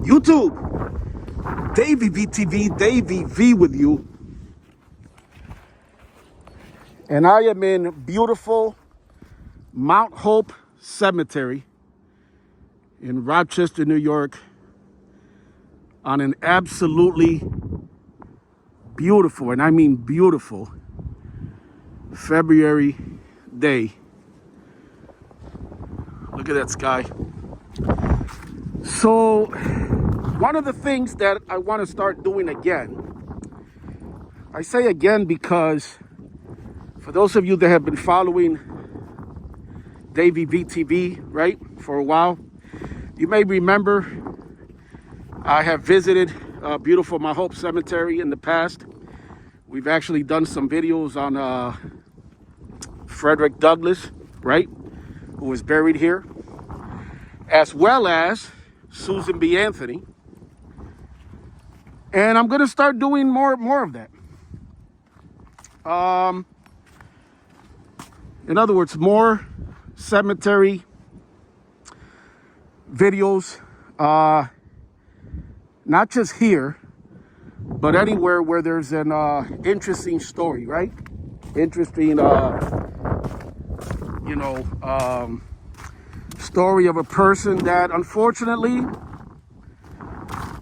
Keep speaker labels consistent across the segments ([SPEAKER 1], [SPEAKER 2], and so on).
[SPEAKER 1] YouTube, Davey VTV, Davey V with you. And I am in beautiful Mount Hope Cemetery in Rochester, New York, on an absolutely beautiful, and I mean beautiful, February day. Look at that sky. So, one of the things that I want to start doing again, I say again because for those of you that have been following Davey VTV, right, for a while, you may remember I have visited beautiful Mount Hope Cemetery in the past. We've actually done some videos on Frederick Douglass, right, who was buried here, as well as Susan B. Anthony. And I'm going to start doing more of that. In other words, more cemetery videos, not just here, but anywhere where there's an interesting story, right? Interesting, story of a person that unfortunately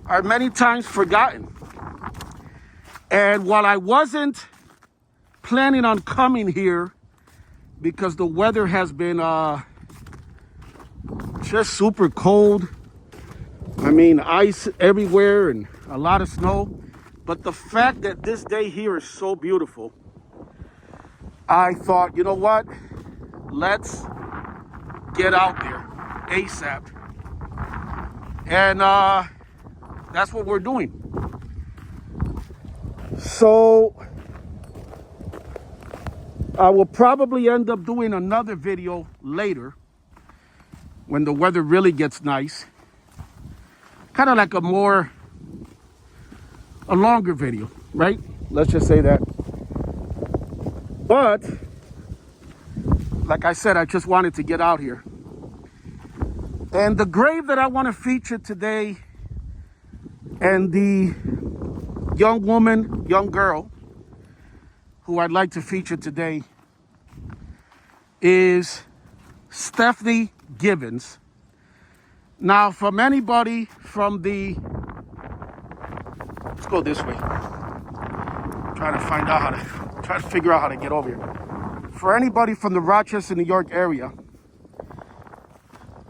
[SPEAKER 1] are many times forgotten. And while I wasn't planning on coming here because the weather has been just super cold, I mean, ice everywhere and a lot of snow, but the fact that this day here is so beautiful, I thought, you know what, let's get out there ASAP. And that's what we're doing. So I will probably end up doing another video later when the weather really gets nice. Kind of like a longer video, right? Let's just say that. But like I said, I just wanted to get out here. And the grave that I want to feature today, and the young girl who I'd like to feature today, is Stephne Givens. Now, from anybody from the, let's go this way. Trying to figure out how to get over here. For anybody from the Rochester, New York area,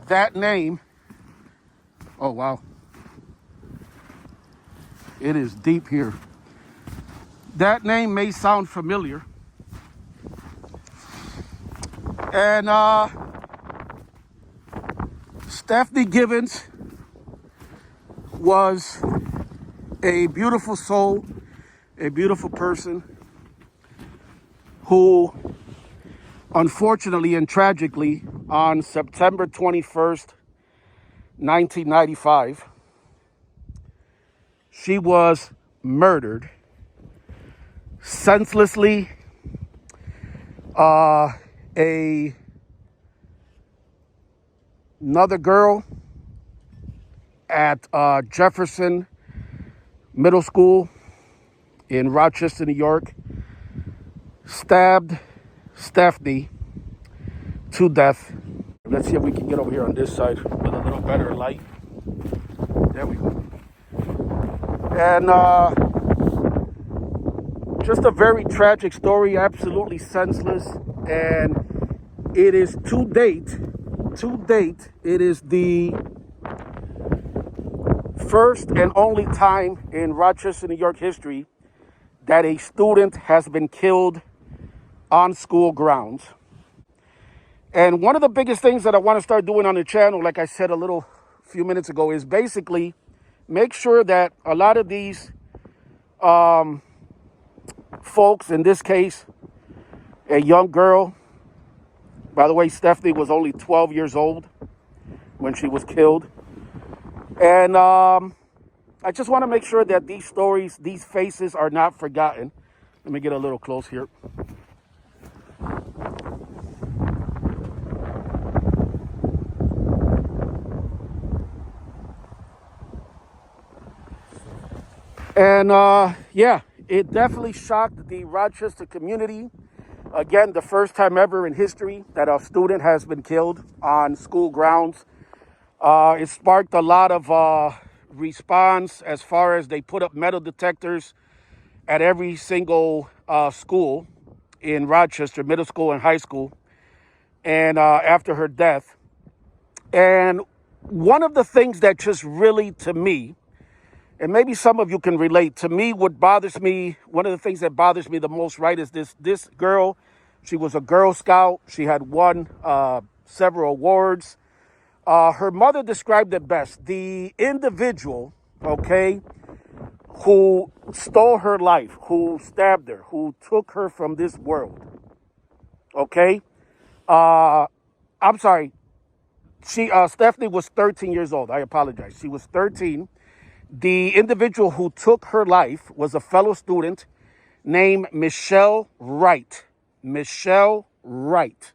[SPEAKER 1] that name, oh wow, it is deep here. That name may sound familiar. And Stephne Givens was a beautiful soul, a beautiful person who, unfortunately and tragically, on September 21st, 1995, she was murdered senselessly. Another girl at Jefferson Middle School in Rochester, New York, stabbed Stephne to death. Let's see if we can get over here on this side with a little better light. There we go. And just a very tragic story, absolutely senseless. And it is to date, it is the first and only time in Rochester, New York history that a student has been killed on school grounds. And one of the biggest things that I want to start doing on the channel, like I said a few minutes ago, is basically make sure that a lot of these folks, in this case, a young girl, by the way, Stephanie was only 12 years old when she was killed. And I just want to make sure that these stories, these faces are not forgotten. Let me get a little close here. And yeah, it definitely shocked the Rochester community. Again, the first time ever in history that a student has been killed on school grounds. It sparked a lot of response as far as they put up metal detectors at every single school in Rochester, middle school and high school, and after her death. And one of the things that just really, to me, and maybe some of you can relate, to me, what bothers me, one of the things that bothers me the most, right, is this girl. She was a Girl Scout. She had won several awards. Her mother described it best. The individual, okay, who stole her life, who stabbed her, who took her from this world, okay? I'm sorry. Stephanie was 13 years old. I apologize. She was 13. The individual who took her life was a fellow student named Michelle Wright. Michelle Wright.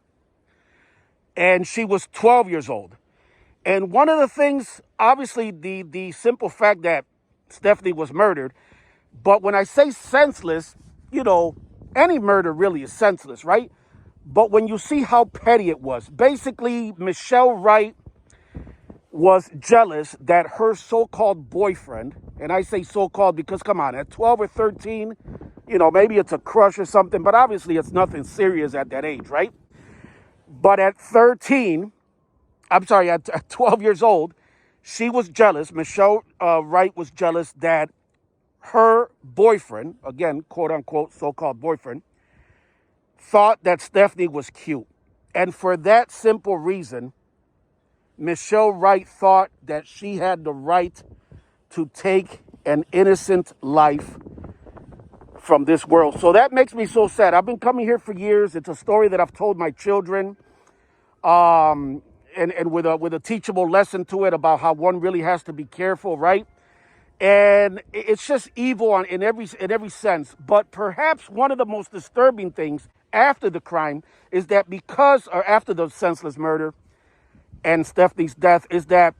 [SPEAKER 1] And she was 12 years old. And one of the things, obviously, the simple fact that Stephanie was murdered, but when I say senseless, any murder really is senseless, right? But when you see how petty it was, basically, Michelle Wright was jealous that her so-called boyfriend, and I say so-called because, come on, at 12 or 13, maybe it's a crush or something, but obviously it's nothing serious at that age, right? But at 12 years old, she was jealous. Michelle Wright was jealous that her boyfriend, again, quote unquote, so-called boyfriend, thought that Stephanie was cute. And for that simple reason, Michelle Wright thought that she had the right to take an innocent life from this world. So that makes me so sad. I've been coming here for years. It's a story that I've told my children, and with a teachable lesson to it about how one really has to be careful, right? And it's just evil in every sense. But perhaps one of the most disturbing things after the crime is that after the senseless murder and Stephanie's death, is that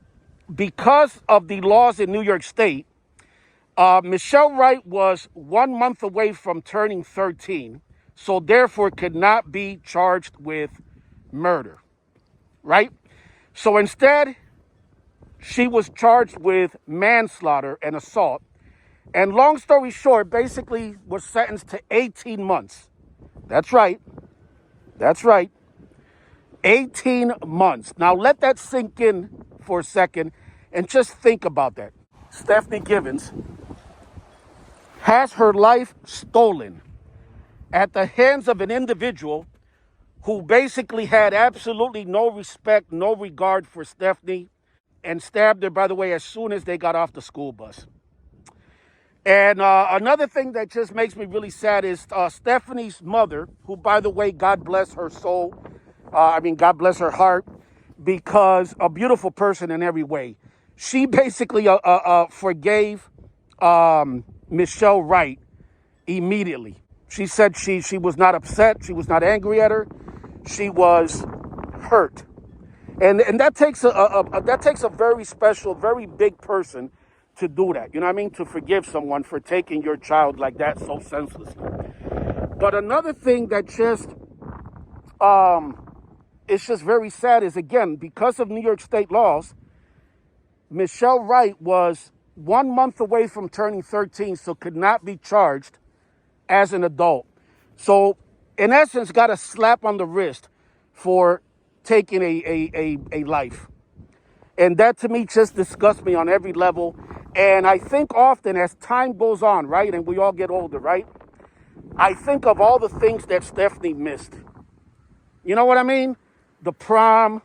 [SPEAKER 1] because of the laws in New York State, Michelle Wright was 1 month away from turning 13, so therefore could not be charged with murder, right? So instead, she was charged with manslaughter and assault, and long story short, basically was sentenced to 18 months. That's right. 18 months. Now let that sink in for a second and just think about that. Stephanie Givens has her life stolen at the hands of an individual who basically had absolutely no respect, no regard for Stephanie, and stabbed her, by the way, as soon as they got off the school bus. And another thing that just makes me really sad is Stephanie's mother, who, by the way, God bless her soul. God bless her heart, because a beautiful person in every way. She basically forgave Michelle Wright immediately. She said she was not upset. She was not angry at her. She was hurt. And that takes a very special, very big person to do that. You know what I mean? To forgive someone for taking your child like that so senselessly. But another thing that just it's just very sad is, again, because of New York State laws, Michelle Wright was 1 month away from turning 13, so could not be charged as an adult. So, in essence, got a slap on the wrist for taking a life. And that, to me, just disgusts me on every level. And I think often as time goes on, right, and we all get older, right, I think of all the things that Stephanie missed. You know what I mean? The prom,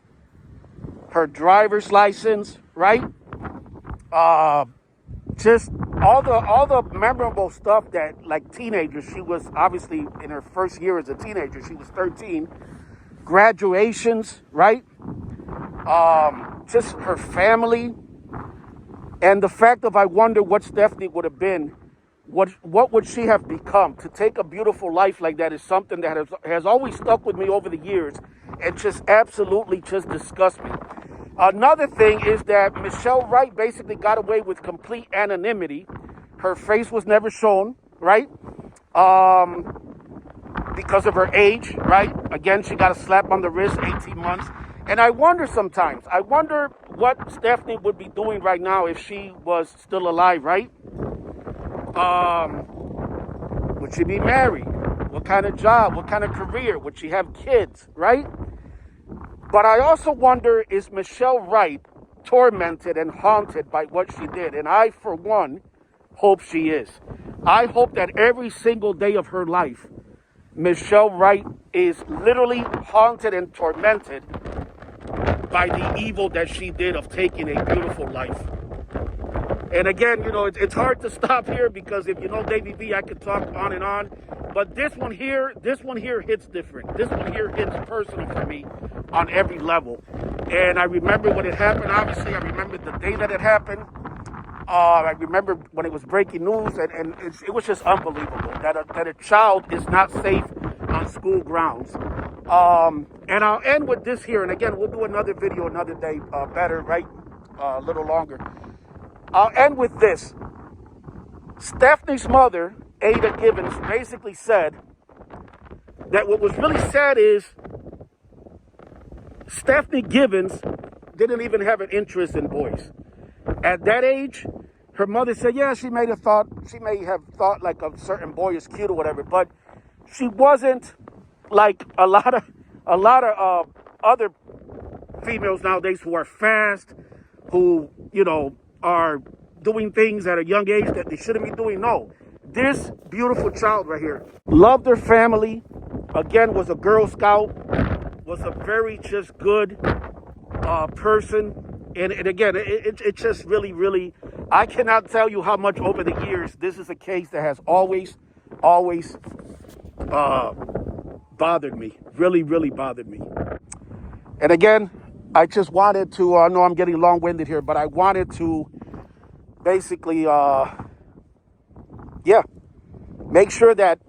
[SPEAKER 1] her driver's license, right? Just all the memorable stuff that, like, teenagers, she was obviously in her first year as a teenager, she was 13, graduations, right? Just her family, and the fact of, I wonder what Stephanie would have been, what would she have become? To take a beautiful life like that is something that has always stuck with me over the years, and just absolutely just disgusts me. Another thing is that Michelle Wright basically got away with complete anonymity Her face was never shown, right? Because of her age, right? Again, she got a slap on the wrist, 18 months. And I wonder sometimes, what Stephne would be doing right now if she was still alive, right? Would she be married? What kind of job? What kind of career? Would she have kids, right? But I also wonder, is Michelle Wright tormented and haunted by what she did? And I, for one, hope she is. I hope that every single day of her life, Michelle Wright is literally haunted and tormented by the evil that she did of taking a beautiful life. And again, it's hard to stop here because if you know Davey B, I could talk on and on. But this one here hits different. This one here hits personal for me on every level. And I remember when it happened. Obviously, I remember the day that it happened. I remember when it was breaking news, and it was just unbelievable that a child is not safe on school grounds. And I'll end with this here. And again, we'll do another video another day, better, right? A little longer. I'll end with this. Stephanie's mother, Ada Givens, basically said that what was really sad is Stephne Givens didn't even have an interest in boys. At that age, her mother said, yeah, she may have thought like a certain boy is cute or whatever, but she wasn't like a lot of other females nowadays who are fast, who, are doing things at a young age that they shouldn't be doing. No, this beautiful child right here loved her family, again, was a Girl Scout, was a very just good person. And again, it just really, really, I cannot tell you how much over the years, this is a case that has always bothered me, really, really bothered me. And again, I just wanted to, I know I'm getting long-winded here, but I wanted to basically, make sure that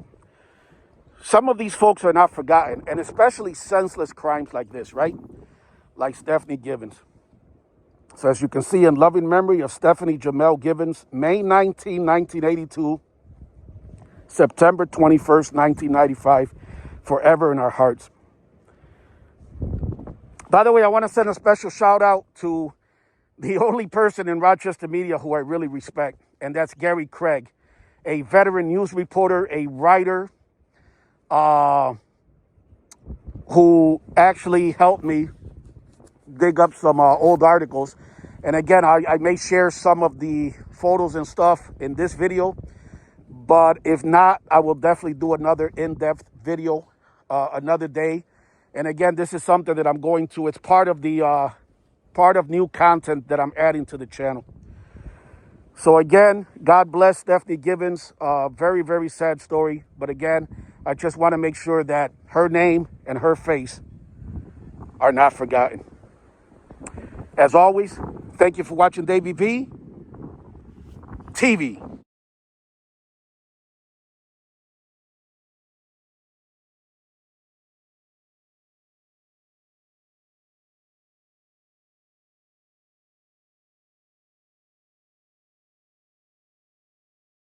[SPEAKER 1] some of these folks are not forgotten, and especially senseless crimes like this, right? Like Stephne Givens. So as you can see, in loving memory of Stephanie Jamel Givens, May 19, 1982, September 21st, 1995, forever in our hearts. By the way, I want to send a special shout out to the only person in Rochester media who I really respect, and that's Gary Craig, a veteran news reporter, a writer, who actually helped me dig up some old articles. And again, I may share some of the photos and stuff in this video, but if not, I will definitely do another in-depth video another day. And again, this is something that I'm going to, it's part of the part of new content that I'm adding to the channel. So again, God bless Stephne Givens. Very, very sad story. But again, I just want to make sure that her name and her face are not forgotten. As always, thank you for watching Davey B TV.